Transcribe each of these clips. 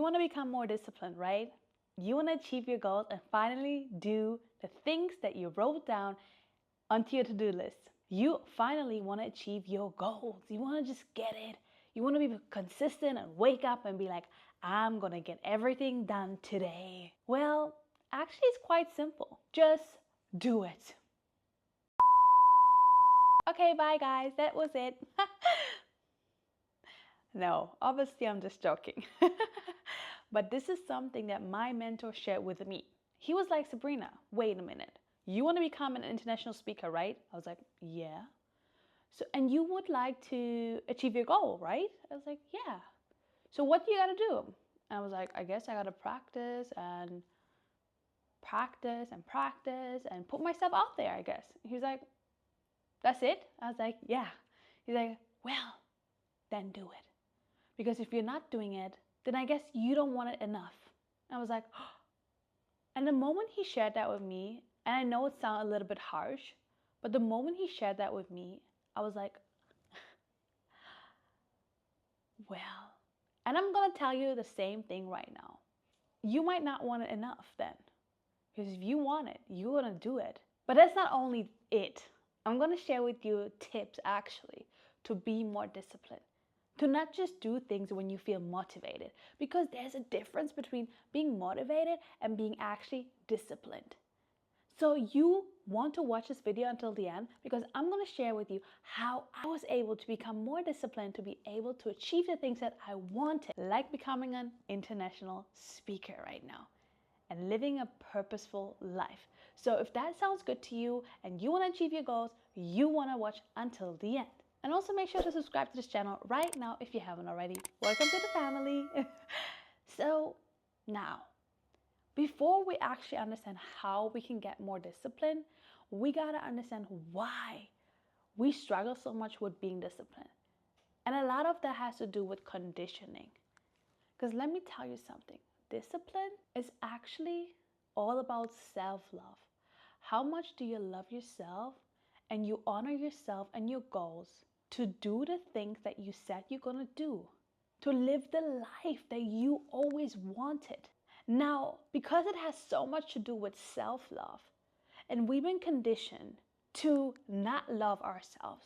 you want to become more disciplined, right? You want to achieve your goals and finally do the things that you wrote down onto your to-do list. You finally want to achieve your goals. You want to just get it. You want to be consistent and wake up and be like, I'm going to get everything done today. Well, actually, it's quite simple. Just do it. Okay, bye guys. That was it. No, obviously I'm just joking. But this is something that my mentor shared with me. He was like, Sabrina, wait a minute. You want to become an international speaker, right? I was like, yeah. So, and you would like to achieve your goal, right? I was like, yeah. So what do you got to do? And I was like, I guess I got to practice and put myself out there, I guess. He was like, that's it? I was like, yeah. He's like, well, then do it. Because if you're not doing it, then I guess you don't want it enough. And I was like, oh. And the moment he shared that with me, and I know it sounds a little bit harsh, but the moment he shared that with me, I was like, well, and I'm going to tell you the same thing right now. You might not want it enough then. Because if you want it, you want to do it. But that's not only it. I'm going to share with you tips actually to be more disciplined. To not just do things when you feel motivated. Because there's a difference between being motivated and being actually disciplined. So you want to watch this video until the end because I'm going to share with you how I was able to become more disciplined to be able to achieve the things that I wanted, like becoming an international speaker right now and living a purposeful life. So if that sounds good to you and you want to achieve your goals, you want to watch until the end. And also make sure to subscribe to this channel right now if you haven't already. Welcome to the family. So now, before we actually understand how we can get more disciplined, we got to understand why we struggle so much with being disciplined. And a lot of that has to do with conditioning. Because let me tell you something. Discipline is actually all about self-love. How much do you love yourself and you honor yourself and your goals to do the things that you said you're going to do, to live the life that you always wanted? Now, because it has so much to do with self-love, and we've been conditioned to not love ourselves,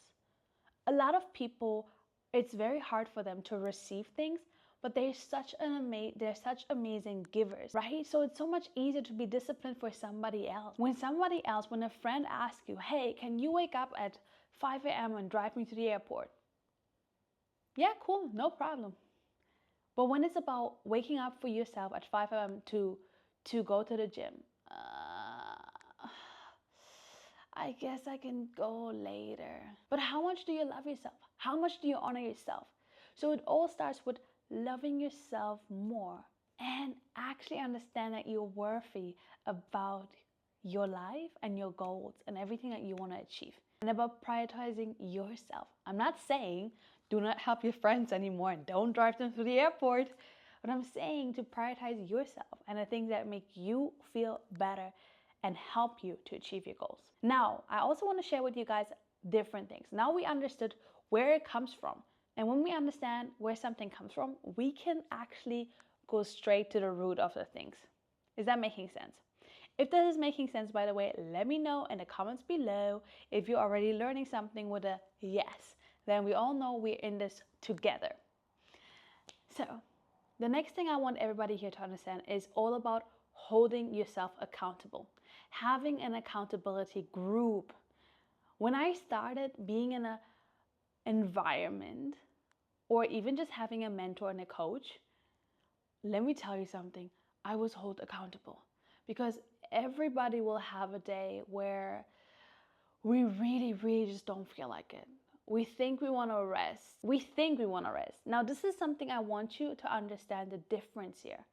a lot of people, it's very hard for them to receive things, but they're such amazing givers, right? So it's so much easier to be disciplined for somebody else. When a friend asks you, hey, can you wake up at 5 a.m. and drive me to the airport? Yeah, cool, no problem. But when it's about waking up for yourself at 5 a.m. to go to the gym, I guess I can go later. But how much do you love yourself? How much do you honor yourself? So it all starts with loving yourself more and actually understand that you're worthy about your life and your goals and everything that you want to achieve. And about prioritizing yourself. I'm not saying do not help your friends anymore and don't drive them to the airport. But I'm saying to prioritize yourself and the things that make you feel better and help you to achieve your goals. Now, I also want to share with you guys different things. Now we understood where it comes from. And when we understand where something comes from, we can actually go straight to the root of the things. Is that making sense? If this is making sense, by the way, let me know in the comments below. If you're already learning something with a yes, then we all know we're in this together. So the next thing I want everybody here to understand is all about holding yourself accountable, having an accountability group. When I started being in an environment or even just having a mentor and a coach, let me tell you something, I was held accountable because everybody will have a day where we really just don't feel like it. We think we want to rest. Now, this is something I want you to understand the difference here.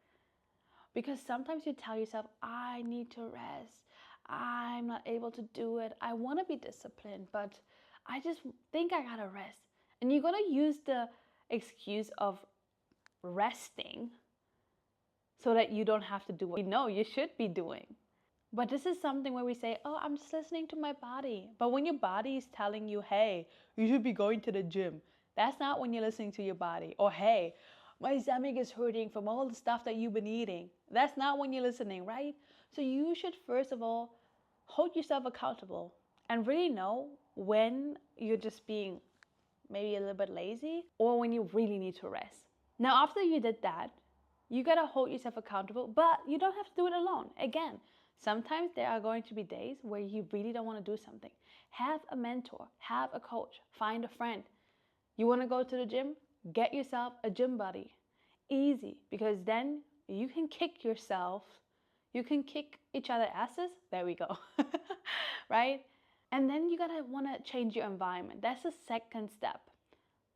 Because sometimes you tell yourself, I need to rest. I'm not able to do it. I want to be disciplined, but I just think I gotta rest. And you're going to use the excuse of resting so that you don't have to do what you know you should be doing. But this is something where we say, oh, I'm just listening to my body. But when your body is telling you, hey, you should be going to the gym, that's not when you're listening to your body. Or, hey, my stomach is hurting from all the stuff that you've been eating. That's not when you're listening, right? So you should first of all hold yourself accountable and really know when you're just being maybe a little bit lazy or when you really need to rest. Now, after you did that, you gotta hold yourself accountable, but you don't have to do it alone. Again, sometimes there are going to be days where you really don't want to do something. Have a mentor, have a coach, find a friend. You want to go to the gym? Get yourself a gym buddy. Easy, because then you can kick yourself. You can kick each other asses. There we go. Right? And then you gotta want to change your environment. That's the second step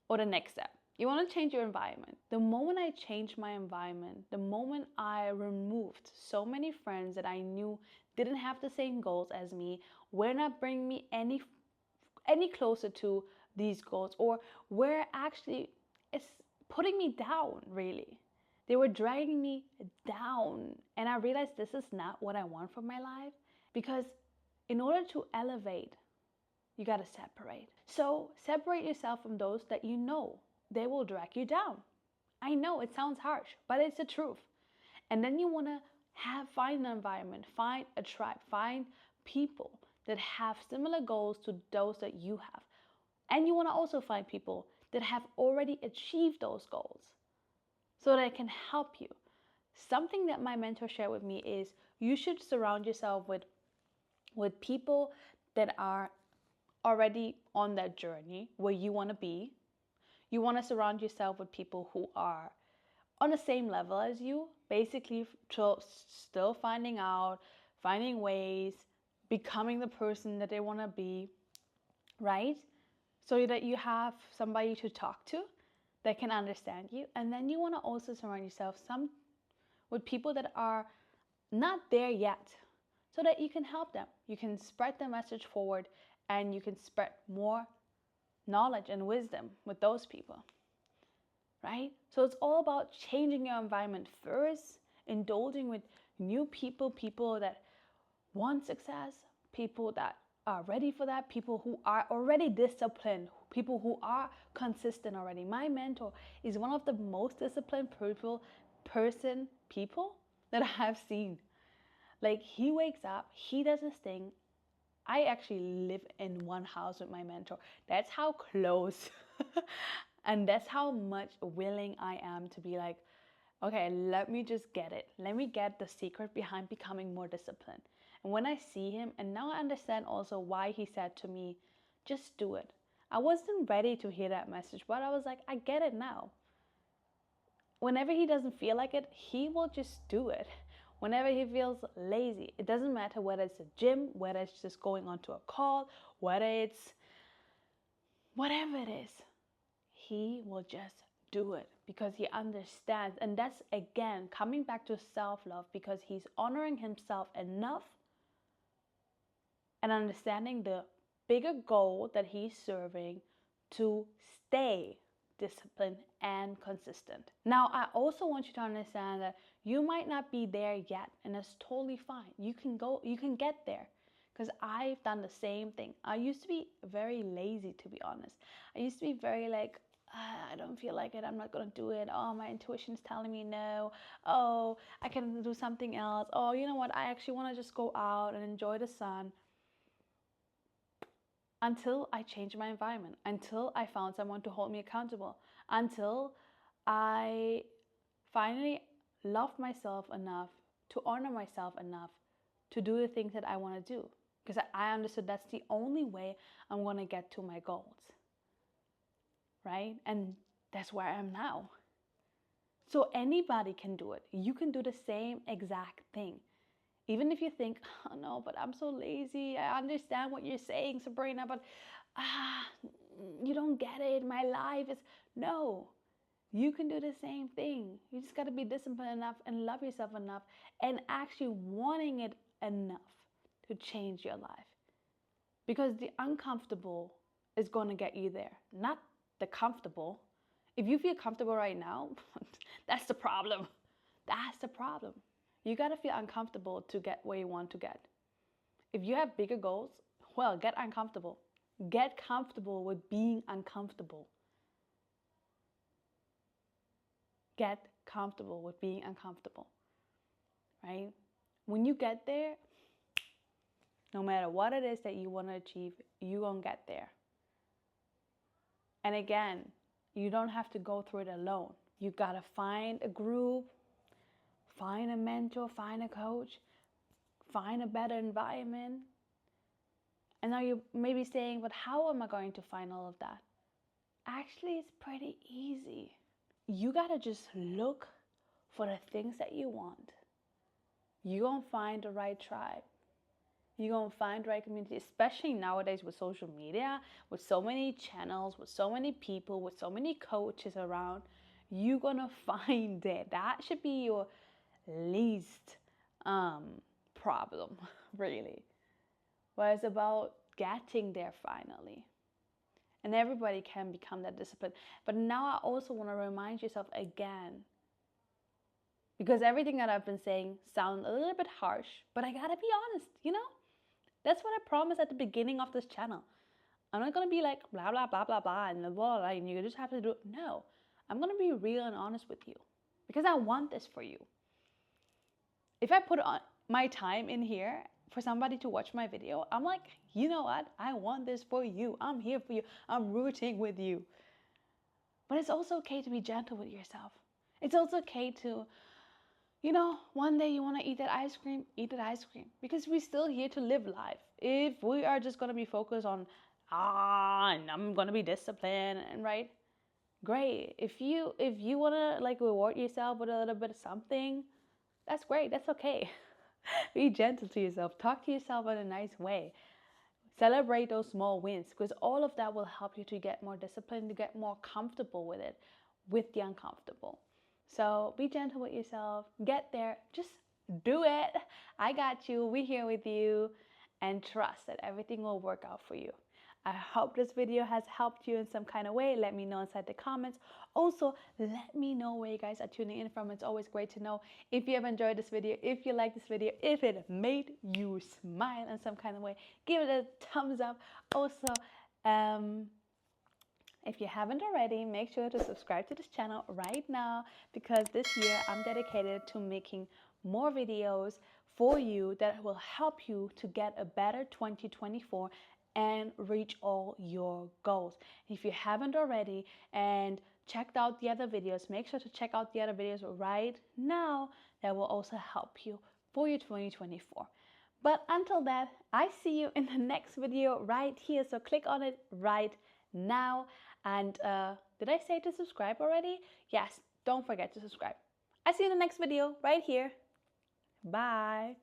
or the next step. You want to change your environment. The moment I changed my environment, the moment I removed so many friends that I knew didn't have the same goals as me, were not bringing me any closer to these goals, or were actually it's putting me down, really. They were dragging me down. And I realized this is not what I want for my life, because in order to elevate, you got to separate. So separate yourself from those that you know they will drag you down. I know it sounds harsh, but it's the truth. And then you want to find an environment, find a tribe, find people that have similar goals to those that you have. And you want to also find people that have already achieved those goals so that it can help you. Something that my mentor shared with me is you should surround yourself with people that are already on that journey where you want to be. You want to surround yourself with people who are on the same level as you, basically still finding out, finding ways, becoming the person that they want to be, right? So that you have somebody to talk to that can understand you. And then you want to also surround yourself with people that are not there yet, so that you can help them. You can spread the message forward, and you can spread more knowledge and wisdom with those people, right? So it's all about changing your environment first, indulging with new people, people that want success, people that are ready for that, people who are already disciplined, people who are consistent already. My mentor is one of the most disciplined people that I have seen. Like, he wakes up, he does his thing. I actually live in one house with my mentor. That's how close and that's how much willing I am to be like, okay, let me just get it. Let me get the secret behind becoming more disciplined. And when I see him, and now I understand also why he said to me, just do it. I wasn't ready to hear that message, but I was like, I get it now. Whenever he doesn't feel like it, he will just do it. Whenever he feels lazy, it doesn't matter whether it's a gym, whether it's just going onto a call, whether it's whatever it is, he will just do it because he understands. And that's, again, coming back to self-love, because he's honoring himself enough and understanding the bigger goal that he's serving to stay disciplined and consistent. Now, I also want you to understand that you might not be there yet, and it's totally fine. You can get there, because I've done the same thing. I used to be very lazy, to be honest. I used to be very like, I don't feel like it, I'm not gonna do it. Oh, my intuition's telling me no. Oh, I can do something else. Oh, you know what, I actually want to just go out and enjoy the sun. Until I changed my environment, until I found someone to hold me accountable, until I finally loved myself enough to honor myself enough to do the things that I want to do, because I understood that's the only way I'm going to get to my goals, right? And that's where I am now. So anybody can do it. You can do the same exact thing. Even if you think, oh no, but I'm so lazy. I understand what you're saying, Sabrina, but you don't get it. My life is, no, you can do the same thing. You just got to be disciplined enough and love yourself enough and actually wanting it enough to change your life. Because the uncomfortable is going to get you there, not the comfortable. If you feel comfortable right now, that's the problem. That's the problem. You got to feel uncomfortable to get where you want to get. If you have bigger goals, well, get uncomfortable. Get comfortable with being uncomfortable. get comfortable with being uncomfortable, right? When you get there, no matter what it is that you want to achieve, you're going to get there. And again, you don't have to go through it alone. You got to find a group, find a mentor, find a coach, find a better environment. And now you may be saying, but how am I going to find all of that? Actually, it's pretty easy. You got to just look for the things that you want. You're going to find the right tribe. You're going to find the right community, especially nowadays with social media, with so many channels, with so many people, with so many coaches around. You're going to find it. That should be your least problem, really. But it's about getting there finally. And everybody can become that discipline. But now I also want to remind yourself again, because everything that I've been saying sounds a little bit harsh, but I gotta be honest, That's what I promised at the beginning of this channel. I'm not gonna be like blah, blah, blah, blah, blah, and blah, blah, and you just have to do it. No, I'm gonna be real and honest with you because I want this for you. If I put on my time in here for somebody to watch my video, I'm like, you know what? I want this for you. I'm here for you. I'm rooting with you. But it's also okay to be gentle with yourself. It's also okay to, one day you want to eat that ice cream, because we're still here to live life. If we are just going to be focused on, and I'm going to be disciplined, and right? Great. If you want to reward yourself with a little bit of something, that's great. That's okay. Be gentle to yourself. Talk to yourself in a nice way. Celebrate those small wins, because all of that will help you to get more disciplined, to get more comfortable with it, with the uncomfortable. So be gentle with yourself. Get there. Just do it. I got you. We're here with you. And trust that everything will work out for you. I hope this video has helped you in some kind of way. Let me know inside the comments. Also, let me know where you guys are tuning in from. It's always great to know if you have enjoyed this video, if you like this video, if it made you smile in some kind of way. Give it a thumbs up. Also, if you haven't already, make sure to subscribe to this channel right now, because this year I'm dedicated to making more videos for you that will help you to get a better 2024 and reach all your goals. If you haven't already and checked out the other videos, make sure to check out the other videos right now. That will also help you for your 2024. But until that, I see you in the next video right here. So click on it right now. And did I say to subscribe already? Yes, don't forget to subscribe. I see you in the next video right here. Bye.